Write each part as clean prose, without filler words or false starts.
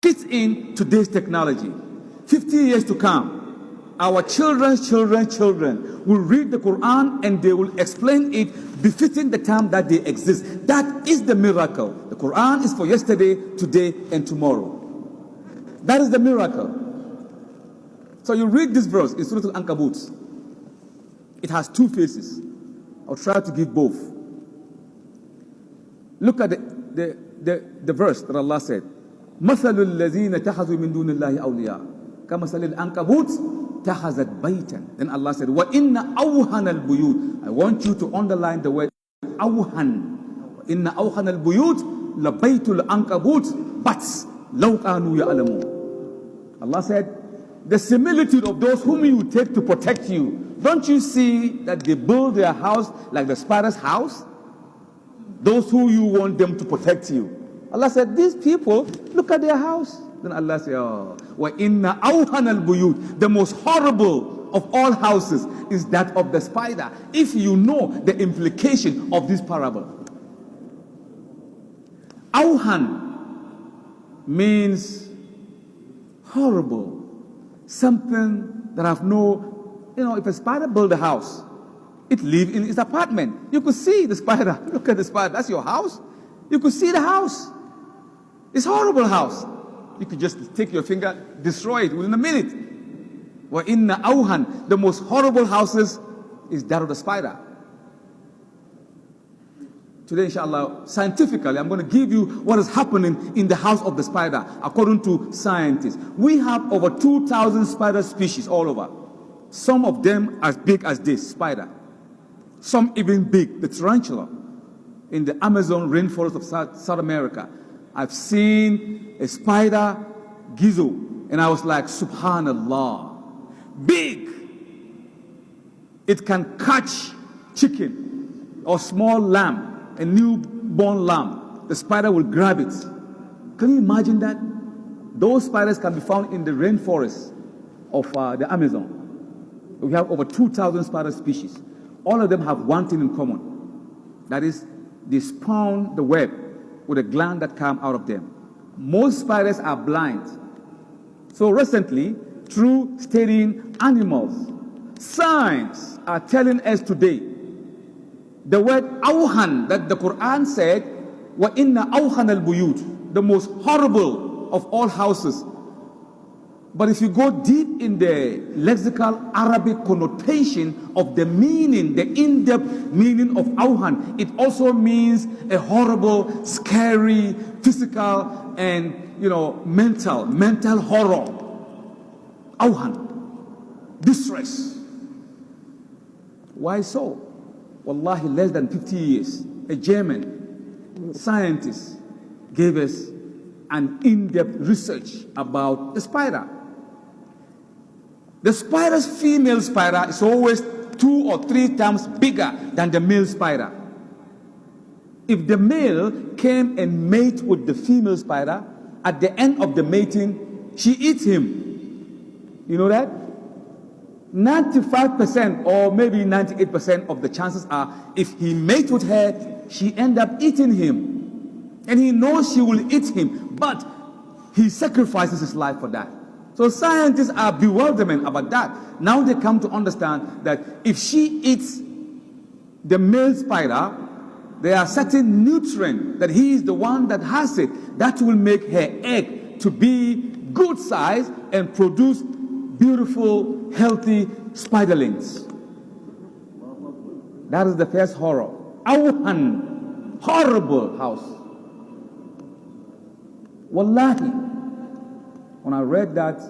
fits in today's technology. 50 years to come, our children's children will read the Quran and they will explain it befitting the time that they exist. That is the miracle. The Quran is for yesterday, today, and tomorrow. That is the miracle. So you read this verse in Surah Al-Ankabut. It has two faces. I'll try to give both. Look at the verse that Allah said. مثل الذين اتخذوا من دون الله أولياء كمثل العنكبوت اتخذت بيتا. Then Allah said, وَإِنَّ أَوْهَنَ الْبُيُوتِ. I want you to underline the word أوهن. إِنَّ أَوْهَنَ الْبُيُوتِ لَبَيْتُ الْعَنْكَبُوتِ but لَوْ كَانُوا يَعْلَمُونَ. Allah said, the similitude of those whom you take to protect you. Don't you see that they build their house like the spider's house? Those who you want them to protect you. Allah said, these people, look at their house. Then Allah said, oh, وَإِنَّ أَوْهَنَ الْبُيُوتِ. The most horrible of all houses is that of the spider. If you know the implication of this parable. Awhan means horrible. Something that have no, if a spider build a house, it live in its apartment. You could see the spider. Look at the spider. That's your house. You could see the house. It's a horrible house. You could just take your finger, destroy it within a minute. وَإِنَّ أَوْهَنَ. The most horrible houses is that of the spider. Today, inshallah, scientifically, I'm going to give you what is happening in the house of the spider, according to scientists. We have over 2,000 spider species all over. Some of them as big as this spider. Some even big, the tarantula. In the Amazon rainforest of South America, I've seen a spider gizo, and I was like, subhanallah, big. It can catch chicken or small lamb, a newborn lamb. The spider will grab it. Can you imagine that? Those spiders can be found in the rainforest of the Amazon. We have over 2,000 spider species. All of them have one thing in common. That is, they spawn the web with a gland that comes out of them. Most spiders are blind. So recently, through studying animals, science are telling us today the word awhan that the Quran said, وَإِنَّ أَوْهَنَ الْبُيُوتِ, the most horrible of all houses. But if you go deep in the lexical Arabic connotation of the meaning, the in-depth meaning of awhan, it also means a horrible, scary, physical, and mental horror. Awhan, distress. Why so? Wallahi, less than 50 years, a German scientist gave us an in-depth research about the spider. The spider's female spider is always 2 or 3 times bigger than the male spider. If the male came and mate with the female spider, at the end of the mating, she eats him. You know that? 95% or maybe 98% of the chances are, if he mates with her, she end up eating him. And he knows she will eat him, but he sacrifices his life for that. So scientists are bewildered about that. Now they come to understand that if she eats the male spider, there are certain nutrients that he is the one that has it, that will make her egg to be good size and produce beautiful, healthy spiderlings. That is the first horror. Awhan, horrible house. Wallahi, when I read that,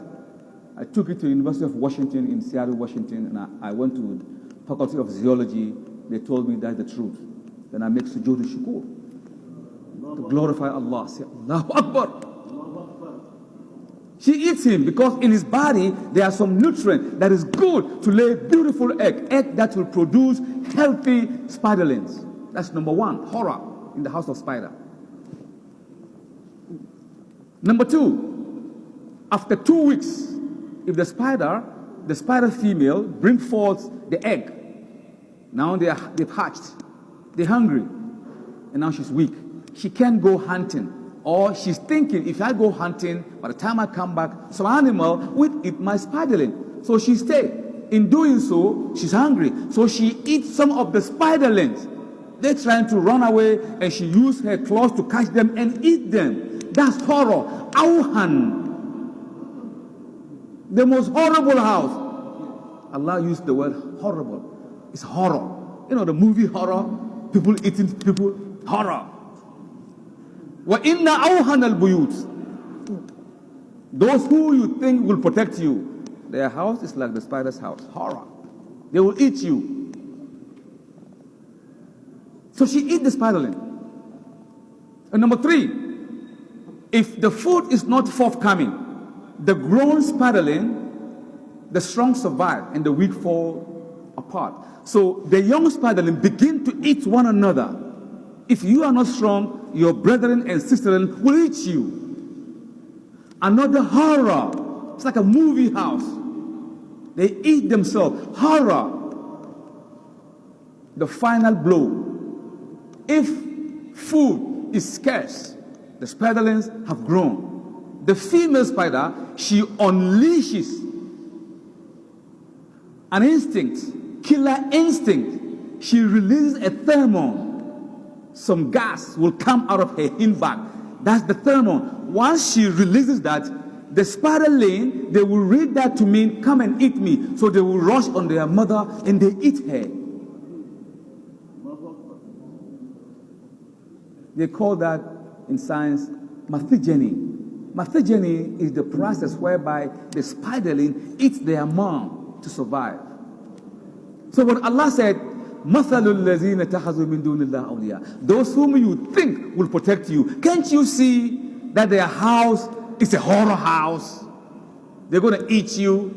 I took it to the University of Washington in Seattle, Washington, and I went to Faculty of Zoology. They told me that's the truth. Then I make sujood shukur to glorify Allah. Say, Allahu Akbar. She eats him because in his body there are some nutrient that is good to lay beautiful egg that will produce healthy spiderlings. That's number one, horror in the house of spider. Number 2, after 2 weeks, if the spider female brings forth the egg, now they've hatched, they're hungry, and now she's weak. She can't go hunting Or she's thinking, if I go hunting, by the time I come back, some animal will eat my spiderling. So she stayed. In doing so, she's hungry. So she eats some of the spiderlings. They're trying to run away, and she used her claws to catch them and eat them. That's horror. Auhan. The most horrible house. Allah used the word horrible. It's horror. You know the movie horror? People eating people. Horror. وَإِنَّ أَوْهَنَ الْبُيُوتِ. Those who you think will protect you, their house is like the spider's house. Horror. They will eat you. So she eat the spiderling. And number 3, if the food is not forthcoming, the grown spiderling, the strong survive and the weak fall apart. So the young spiderling begin to eat one another. If you are not strong, your brethren and sisters will eat you. Another horror. It's like a movie house. They eat themselves. Horror. The final blow. If food is scarce, the spiderlings have grown. The female spider, she unleashes an instinct, killer instinct. She releases a pheromone. Some gas will come out of her hindback. That's the pheromone. Once she releases that, the spiderling, they will read that to mean, come and eat me. So they will rush on their mother and they eat her. They call that in science mathogeny. Mathogeny is the process whereby the spiderling eats their mom to survive. So when Allah said, مَثَلُ الَّذِينَ اتَّخَذُوا مِن دُونِ اللَّهِ أَوْلِيَاءَ, those whom you think will protect you, can't you see that their house is a horror house? They're going to eat you.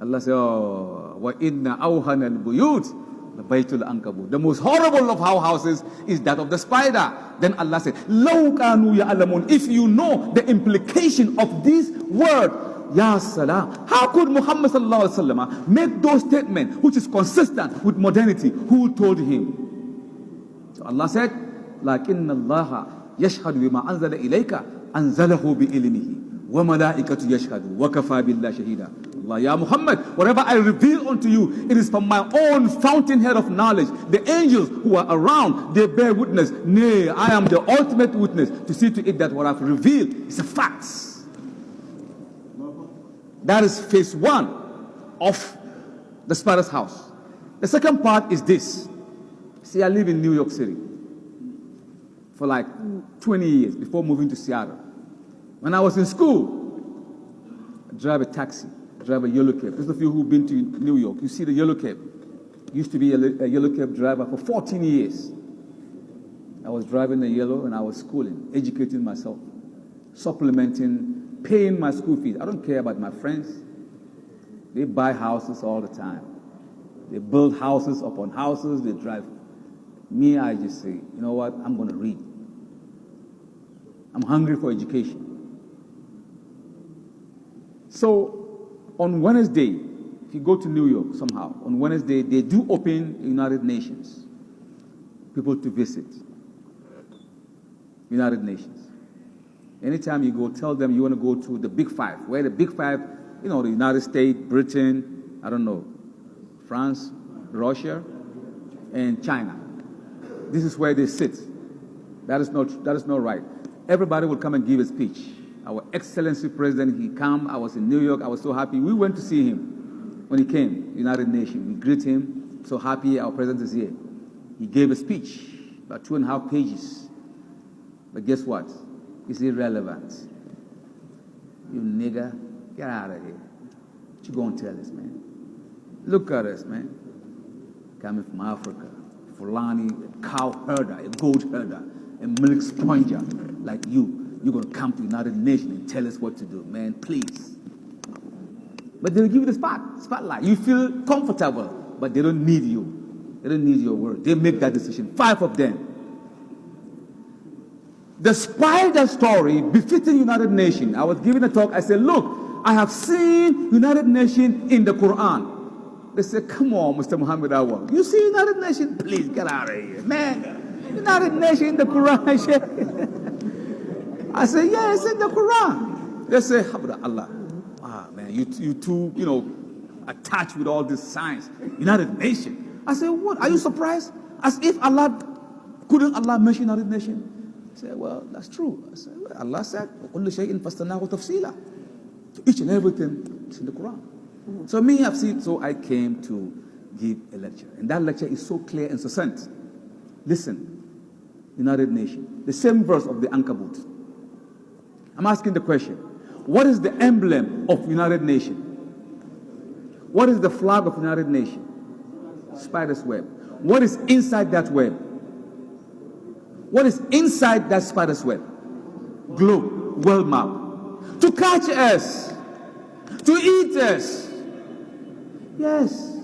Allah said, oh, وَإِنَّ أَوْهَنَ الْبُيُوتِ Baytul Ankabut. The most horrible of our houses is that of the spider. Then Allah said, لَوْ كَانُوا يَعْلَمُونَ. If you know the implication of this word, Ya Salam, how could Muhammad sallallahu alaihi wasallam make those statements which is consistent with modernity? Who told him? So Allah said, لَكِنَّ اللَّهَ يَشْهَدُ بِمَا أَنزَلَ إِلَيْكَ أَنزَلَهُ بِإِلْمِهِ وَمَلَائِكَةُ يَشْهَدُ وَكَفَى بِاللَّهِ شَهِيدًا. Allah, Ya Muhammad, whatever I reveal unto you, it is from my own fountainhead of knowledge. The angels who are around, they bear witness. Nay, I am the ultimate witness to see to it that what I've revealed is a fact. That is phase 1 of the spider's house. The second part is this. See, I live in New York City for like 20 years before moving to Seattle. When I was in school, I drive a taxi. Drive a yellow cab. Those of you who've been to New York, you see the yellow cab. Used to be a yellow cab driver for 14 years. I was driving a yellow and I was schooling, educating myself, supplementing, paying my school fees. I don't care about my friends. They buy houses all the time. They build houses upon houses. They drive. Me, I just say, you know what? I'm going to read. I'm hungry for education. So, on Wednesday, if you go to New York somehow, on Wednesday, they do open United Nations. People to visit. United Nations. Anytime you go, tell them you want to go to the Big Five. Where the Big Five, you know, the United States, Britain, I don't know, France, Russia, and China. This is where they sit. That is not right. Everybody will come and give a speech. Our Excellency President, he came. I was in New York. I was so happy. We went to see him when he came, United Nations. We greet him. So happy our president is here. He gave a speech, about 2.5 pages. But guess what? It's irrelevant. You nigger, get out of here. What you gonna tell us, man? Look at us, man. Coming from Africa. Fulani, a cow herder, a goat herder, a milk sponger like you. You're going to come to the United Nations and tell us what to do, man, please. But they'll give you the spotlight. You feel comfortable, but they don't need you. They don't need your word. They make that decision. 5 of them. The spider story befitting United Nations. I was giving a talk. I said, look, I have seen United Nations in the Quran. They said, come on, Mr. Muhammad Awal. You see United Nations? Please get out of here, man. United Nations in the Quran. I say, yeah, it's in the Quran. They say, Allah. Ah, man, you too, attached with all this science. United Nations. I say, what? Are you surprised? As if couldn't Allah mention United Nations? I say, well, that's true. I say, well, Allah said, وَكُلُّ شَيْءٍ فَاسْتَنَاهُ تَفْصِيلًا. So each and everything is in the Quran. So I came to give a lecture. And that lecture is so clear and succinct. Listen, United Nations, the same verse of the Ankabut. I'm asking the question, what is the emblem of United Nations? What is the flag of United Nations? Spider's web. What is inside that web? What is inside that spider's web? Globe, world map. To catch us, to eat us. Yes.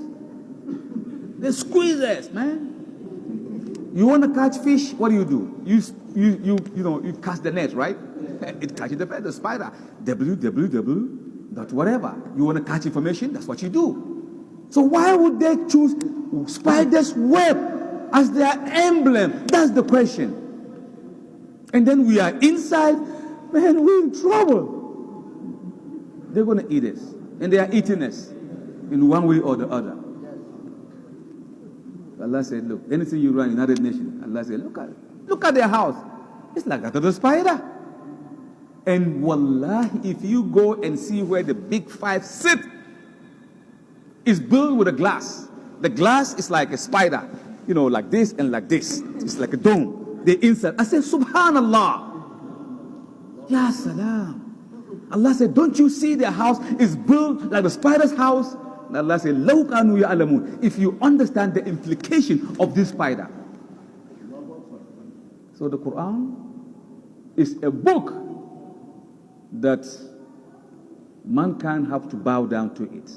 They squeeze us, man. You want to catch fish? What do? You cast the net, right? It catches the spider. www.whatever. You want to catch information? That's what you do. So why would they choose spider's web as their emblem? That's the question. And then we are inside, man, we're in trouble. They're going to eat us. And they are eating us in one way or the other. Allah said, look, anything you run in United Nations, Allah said, look at their house. It's like that of the spider. And wallahi, if you go and see where the big five sit, it's built with a glass. The glass is like a spider, like this and like this. It's like a dome. The inside. I said, Subhanallah. Ya salam. Allah said, don't you see their house is built like the spider's house? And Allah said, Law kanu ya'lamun. If you understand the implication of this spider. So the Quran is a book that mankind have to bow down to it.